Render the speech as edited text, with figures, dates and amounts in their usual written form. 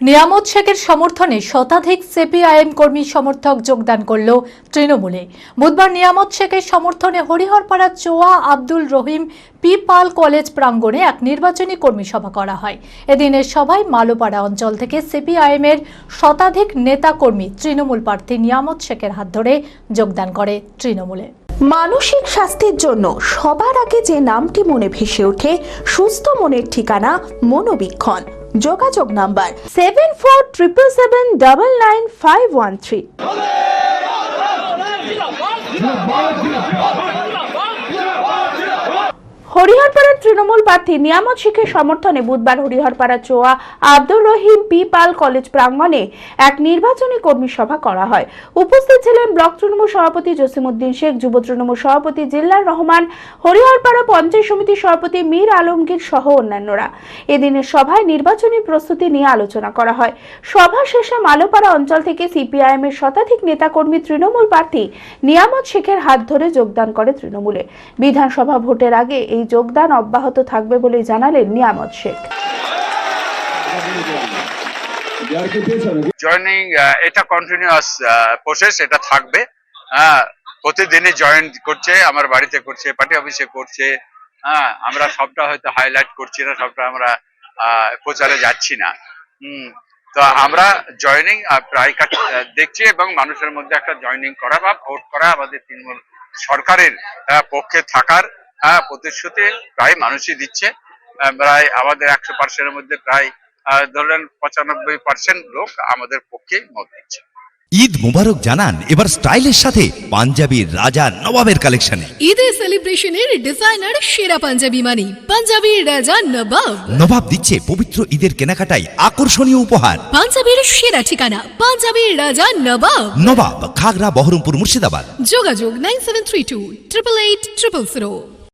নিয়ামত শেখের সমর্থনে শতাধিক সিপিআইএম কর্মী সমর্থক যোগদান করল তৃণমূলে। বুধবার নিয়ামত শেখের সমর্থনে হরিহরপাড়া চোয়া আব্দুল রহিম পি পাল কলেজ প্রাঙ্গণে এক নির্বাচনী কর্মী সভা করা হয়। এদিনের সভায় মালোপাড়া অঞ্চল থেকে সিপিআইএম এর শতাধিক নেতা কর্মী তৃণমূল প্রার্থী নিয়ামত শেখের হাত ধরে যোগদান করে তৃণমূলে। মানসিক স্বাস্থ্যের জন্য সবার আগে যে নামটি মনে ভেসে ওঠে, সুস্থ মনের ঠিকানা মনোবীক্ষণ। যোগাযোগ নাম্বার 7477799513। হরিহরপাড়ার তৃণমূল প্রার্থী নিয়ামত শেখের সমর্থনে বুধবার হরিহরপাড়া চোয়া আব্দুল রহিম পি পাল কলেজ প্রাঙ্গণে এক নির্বাচনী কর্মী সভা করা হয়। উপস্থিত ছিলেন ব্লক তৃণমূল সভাপতি জসিমউদ্দিন শেখ, যুব তৃণমূল সভাপতি জিল্লার রহমান, হরিহরপাড়া পঞ্চায়েত সমিতির সভাপতি মীর আলমগীর সহ অন্যান্যরা। এদিনের সভায় নির্বাচনী প্রস্তুতি নিয়ে আলোচনা করা হয়। সভা শেষে মালোপাড়া অঞ্চল থেকে সিপিআইএম এর শতাধিক নেতাকর্মী তৃণমূল প্রার্থী নিয়ামত শেখের হাত ধরে যোগদান করে তৃণমূলে। বিধানসভা ভোটের আগে এই যোগদান অব্যাহত থাকবে বলে জানালেন নিয়ামত শেখ। জয়েনিং এটা কন্টিনিউয়াস প্রসেস, এটা থাকবে। প্রতিদিনই জয়েন করছে, আমার বাড়িতে করছে, পার্টি অফিসে করছে। আমরা সবটা হয়তো হাইলাইট করছি না, সবটা আমরা প্রচারে যাচ্ছি না। তো আমরা জয়েনিং প্রায় দেখছি এবং মানুষের মধ্যে একটা জয়েনিং করা বা ভোট করা আমাদের তৃণমূল সরকারের পক্ষে থাকার প্রতিশ্রুতি প্রায় মানুষই দিচ্ছে। প্রায় আমাদের 100%-এর মধ্যে প্রায় ধরেন 95% লোক আমাদের পক্ষে মত দিচ্ছে। ঈদ মুবারক জানান এবার স্টাইলের সাথে পাঞ্জাবির রাজা নবাবের কালেকশনে। ঈদের সেলিব্রেশনের ডিজাইনার সেরা পাঞ্জাবি মানি পাঞ্জাবির রাজা নবাব। নবাব দিচ্ছে পবিত্র ঈদের কেনাকাটায় আকর্ষণীয় উপহার। পাঞ্জাবির সেরা ঠিকানা পাঞ্জাবির রাজা নবাব। নবাব, খাগড়া, বহরমপুর, মুর্শিদাবাদ। যোগাযোগ 9732 888 000।